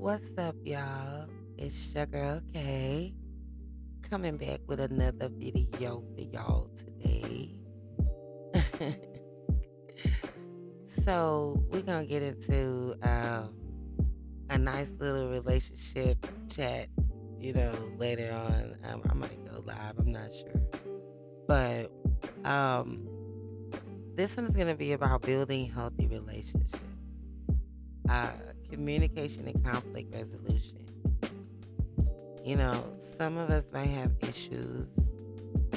What's up, y'all? It's your girl Kay coming back with another video for y'all today. So, we're gonna get into a nice little relationship chat, later on. I might go live, I'm not sure. But um, this one is gonna be about building healthy relationships, uh, communication and conflict resolution. Some of us may have issues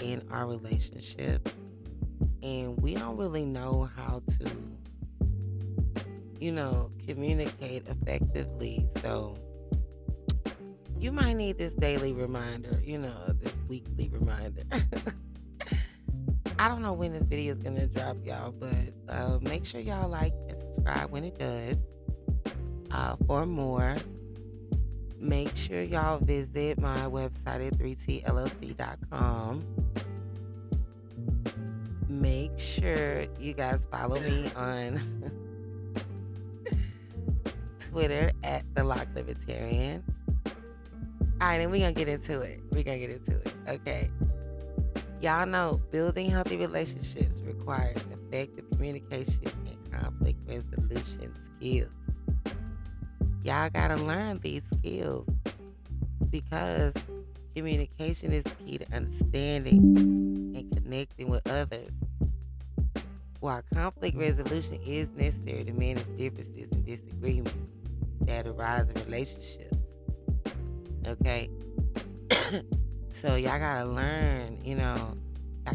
in our relationship and we don't really know how to, communicate effectively. So you might need this daily reminder, this weekly reminder. I don't know when this video is going to drop, y'all, but make sure y'all like and subscribe when it does for more. Make sure y'all visit my website at 3tllc.com. Make sure you guys follow me on Twitter at the Lock Libertarian. All right, and we're going to get into it. Okay. Y'all know building healthy relationships requires effective communication and conflict resolution skills. Y'all got to learn these skills because communication is key to understanding and connecting with others. While conflict resolution is necessary to manage differences and disagreements that arise in relationships. Okay? So y'all gotta learn, y'all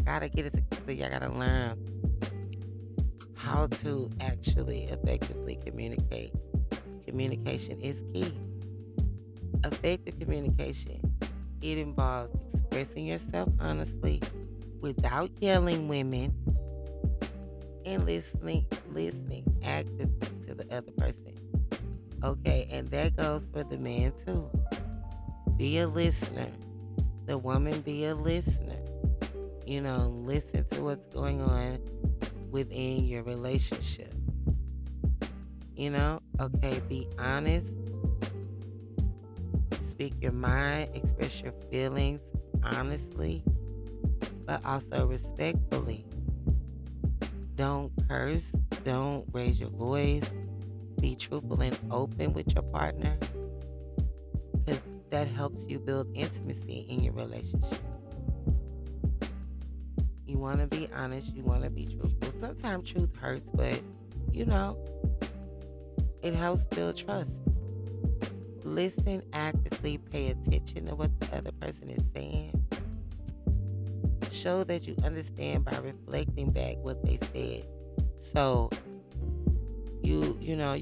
gotta get it together. Y'all gotta learn how to actually effectively communicate. Communication is key. Effective communication, it involves expressing yourself honestly without yelling, women, and listening actively to the other person. Okay, and that goes for the man too. Be a listener. The woman, be a listener. Listen to what's going on within your relationship. Okay, be honest. Speak your mind, express your feelings honestly, but also respectfully. Don't curse, don't raise your voice. Be truthful and open with your partner because that helps you build intimacy in your relationship. You want to be honest, you want to be truthful. Sometimes truth hurts, but it helps build trust. Listen actively, pay attention to what the other person is saying. Show that you understand by reflecting back what they said. So you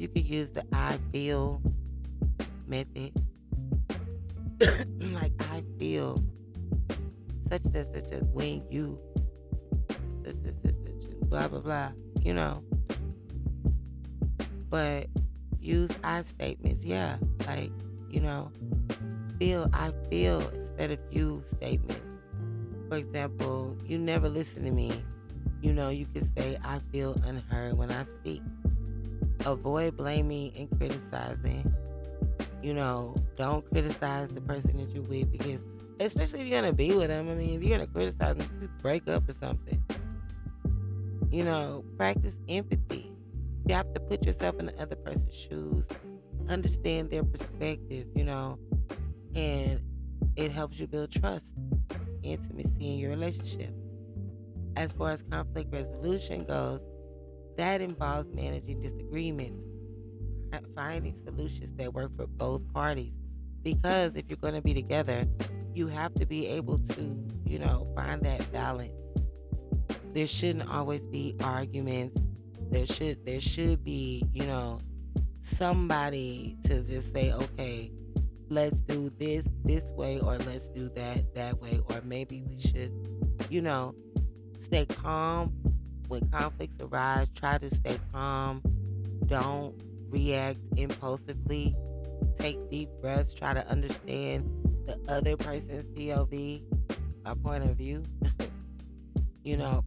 could use the I feel method. Like I feel such and such as when you such and such and blah blah blah, But use I statements, yeah. Like, I feel instead of you statements. For example, you never listen to me. You can say, I feel unheard when I speak. Avoid blaming and criticizing. Don't criticize the person that you're with because, especially if you're going to be with them, if you're going to criticize them, just break up or something. Practice empathy. You have to put yourself in the other person's shoes, understand their perspective, and it helps you build trust, intimacy in your relationship. As far as conflict resolution goes, that involves managing disagreements, finding solutions that work for both parties. Because if you're going to be together, you have to be able to, find that balance. There shouldn't always be arguments. There should be, somebody to just say, okay, let's do this way, or let's do that way, or maybe we should, stay calm when conflicts arise. Try to stay calm. Don't react impulsively. Take deep breaths. Try to understand the other person's POV, or point of view.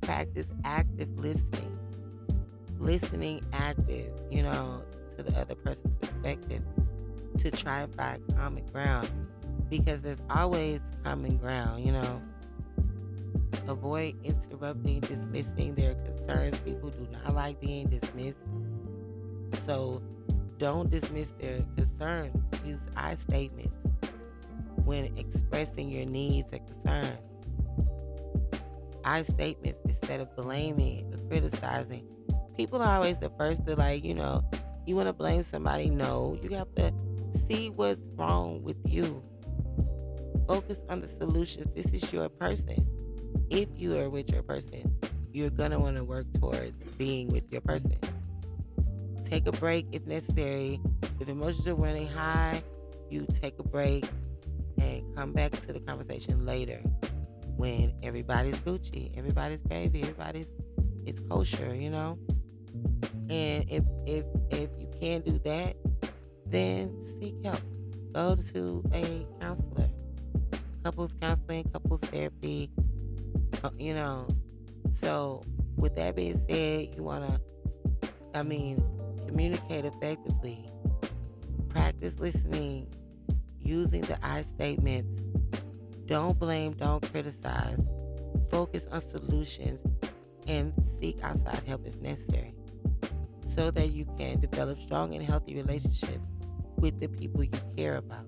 Practice active listening. Listening active, to the other person's perspective. to try and find common ground, because there's always common ground, you know. Avoid interrupting, dismissing their concerns. People do not like being dismissed. So don't dismiss their concerns. Use I statements when expressing your needs and concerns. I statements instead of blaming or criticizing. People are always the first to, like, you want to blame somebody. No, you have to see what's wrong with you. Focus on the solutions. This is your person. If you are with your person, you're going to want to work towards being with your person. Take a break if necessary. If emotions are running high, you take a break and come back to the conversation later when everybody's Gucci, everybody's gravy, it's kosher, you know? And if you can't do that, then seek help. Go to a counselor, couples counseling, couples therapy, you know. So with that being said, you want to, communicate effectively. Practice listening, using the I statements. Don't blame, don't criticize. Focus on solutions and seek outside help if necessary, so that you can develop strong and healthy relationships with the people you care about.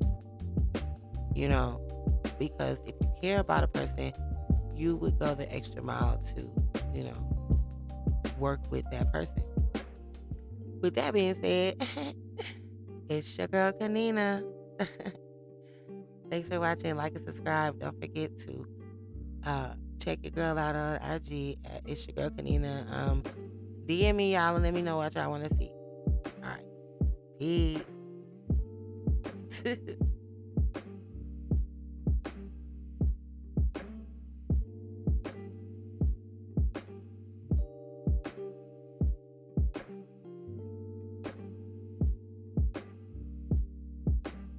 You know, because if you care about a person, you would go the extra mile to, work with that person. With that being said, it's your girl Kanina. Thanks for watching. Like and subscribe. Don't forget to check your girl out on IG at It's Your Girl Kanina. DM me, y'all, and let me know what y'all want to see. All right. Peace.